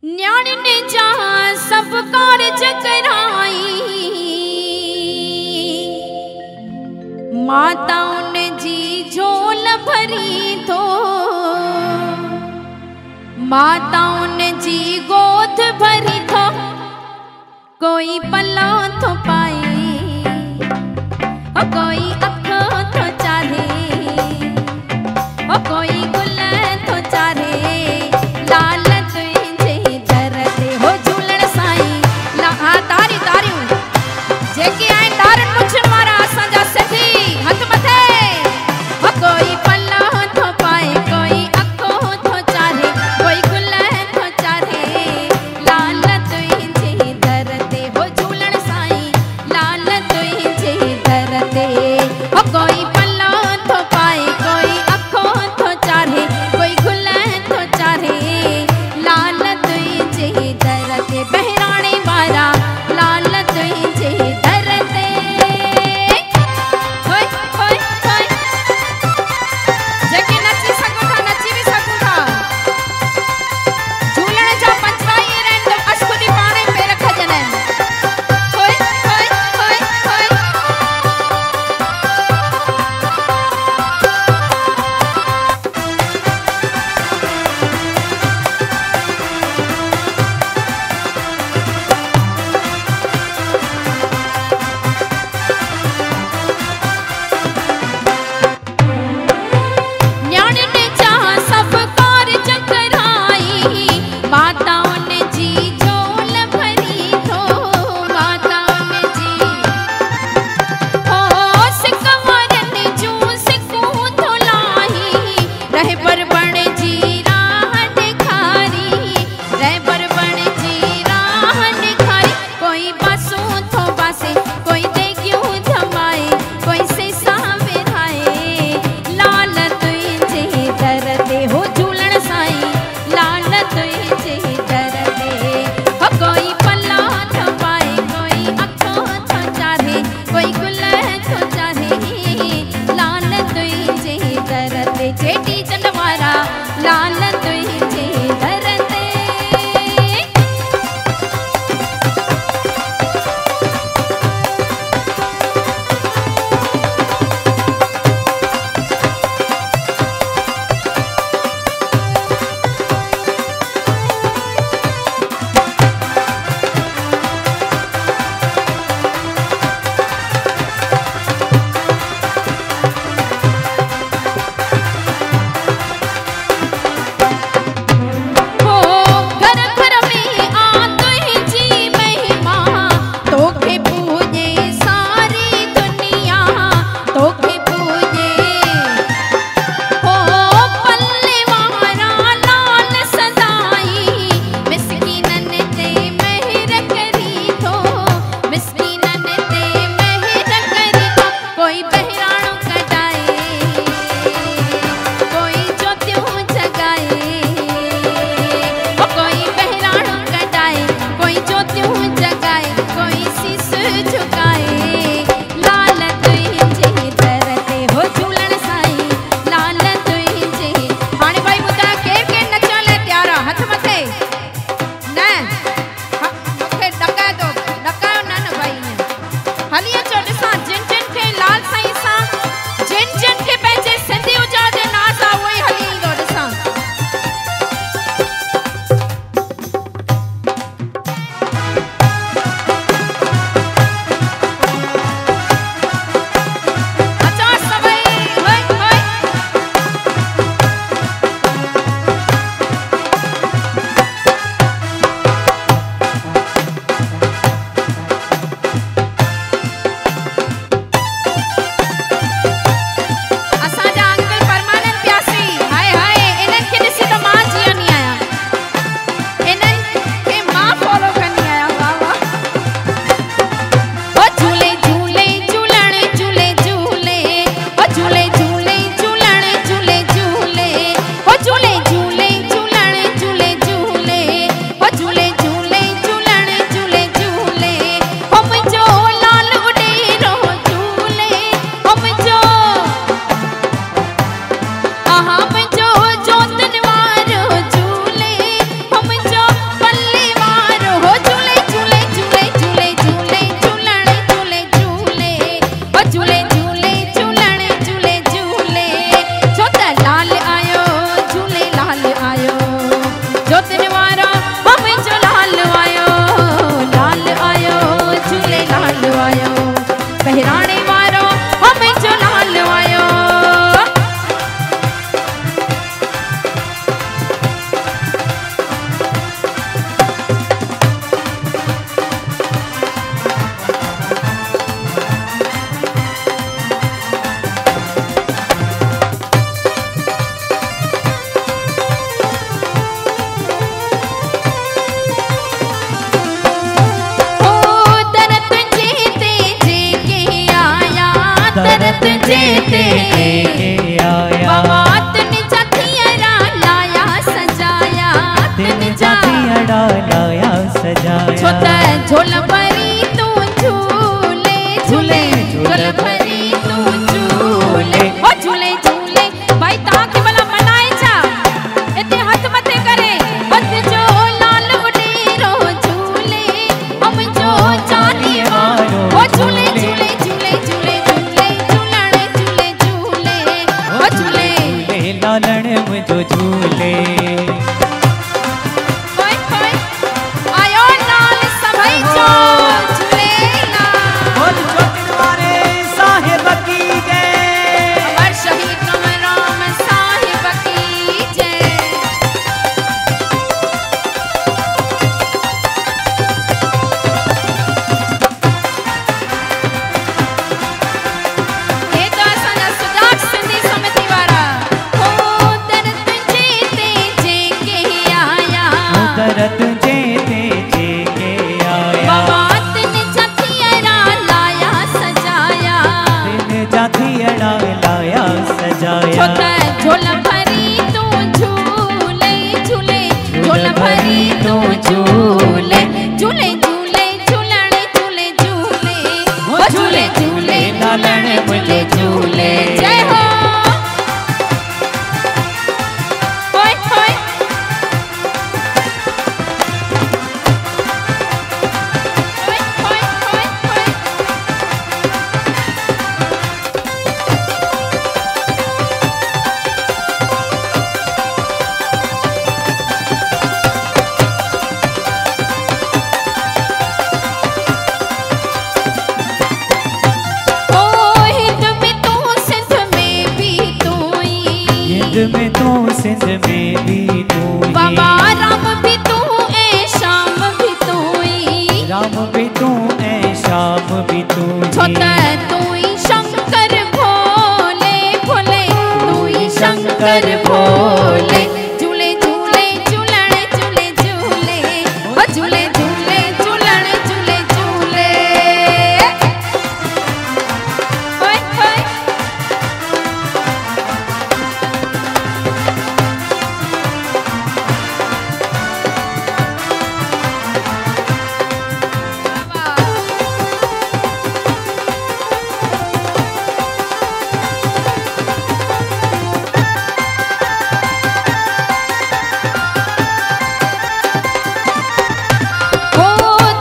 न्याणे जा सब कारज कराई, माताउन जी झोल भरी थो, माताउन जी गोद भरी थो, कोई पल्ला थो पाए, कोई अख थो चाहे, कोई गुल थो चाहे, लाल तुझे दर ते हो झूलण साईं ला। तारी तारियूं जेके आहिनि तारनि पुछण वारा असांजा सिंधी हथ मथे। कोई पल्ला थो पाए, कोई अखो थो चाहे, कोई गुल थो चाहे, लाल तुझे दर ते हो झूलण साईं लाल तुझे दर ते। कोई पल्ला थो पाए, कोई अखो थो चाहे, के आया। बाबा तिन जातियरा लाया सजाया, तिन जातियरा लाया सजाया। छोटा झोल भरी तू झूले झूले, झोल भरी तू झूले ओ झूले झूले। भाई ताकि भला मनाए जा इते हाथ मते करे बद जो लाल वडेरो झूले हम जो चाली वारो ओ झूले झूले झूले झूले झूले झूलण झूले झूले ओ झूले लालण मुझो झूले। आयो नाल सभई जो झूलेला बोल छोटन वारे साहिब की जय। अमर शहीद कमराम साहिब की जय। ये तो असांजा सुजाग सिंधी समिति वारा हो दरद जे ते के आया। दरद जे के आया। बाबा तिन जातियरा लाया सजाया, तिन जातियरा लाया सजाया। छोटा झोल भरी तू झूले झूले, झोल भरी तू झूले झूले झूले झूलण झूले झूले ओ झूले झूले लालण झूले झूले। जय हो होय होय होय होय होय होय। ओ हिंद में तू सिंध में भी तू ही, हिंद में तू सिंध में भी तू ही। बाबा राम भी तू ए शाम भी तू ही, राम भी तू ऐ श्याम भी तू ही। छोटा तू ही शंकर भोले भोले, तू ही शंकर भोले। झूले झूले झूलण झूले झूले ओ झूले झूले झूलण झूले झूले। होय होय ओ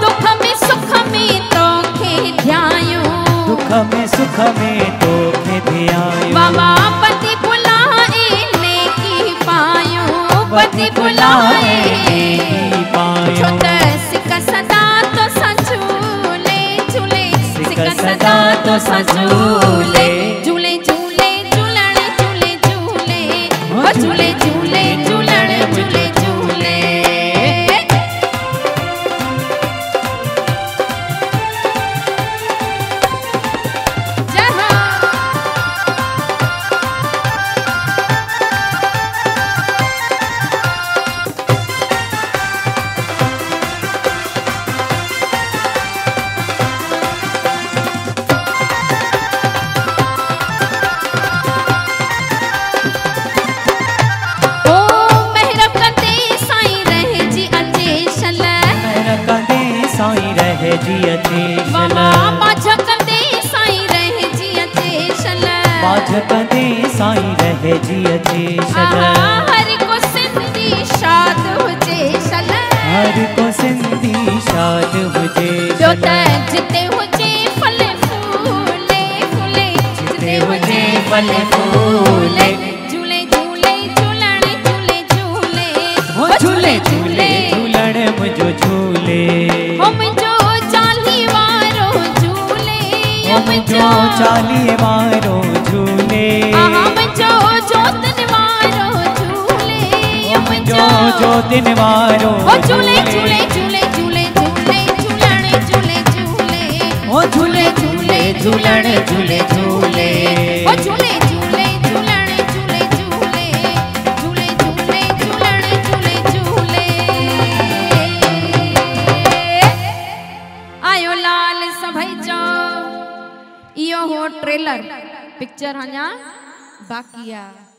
दुख में सुख में तोखे ध्यायो, दुख में सुख में तो ध्यायो। बाबा पति बुलाए नेकी पायो, पति बुलाए पायो। छोटा सिक सदा तो संझूले झूले, सिक सदा तो संझूले झूले झूले झूलण झूले झूले ओ झूले झूले झूलण झूले झूले। जय हो ओ मेहर कंदे साईं रहे जी अचेशल, मेरा कंदे साईं रहे जी अचेशल। बाबा माझ कंदे साईं रहे जी अचेशल। माझ कंदे साईं रहे जी अचेशल। हरि को सिंधी शाद हुजे सल, हर को सिंधी शाद हुजे जो त जिते हुजे फल फूले फूले, जिते हुजे फल फूले झूले झूले झूलण झूले झूले ओ झूले झूले झूलण मुझो झूले। हम जो चाली वारो झूले, हम जो चालीह वारो झूले। हम जो जोतन वारो झूले, हम जो जोतिन वारो ओ झूले झूले झूले झूले झूले झूलण झूले झूले ओ झूले झूले झूलण झूले झूले ओ झूले झूले झूलण झूले झूले झूले झूले झूलण झूले झूले। आयो लाल सभई जो इहो हो ट्रेलर पिक्चर अञा बाकी आहे।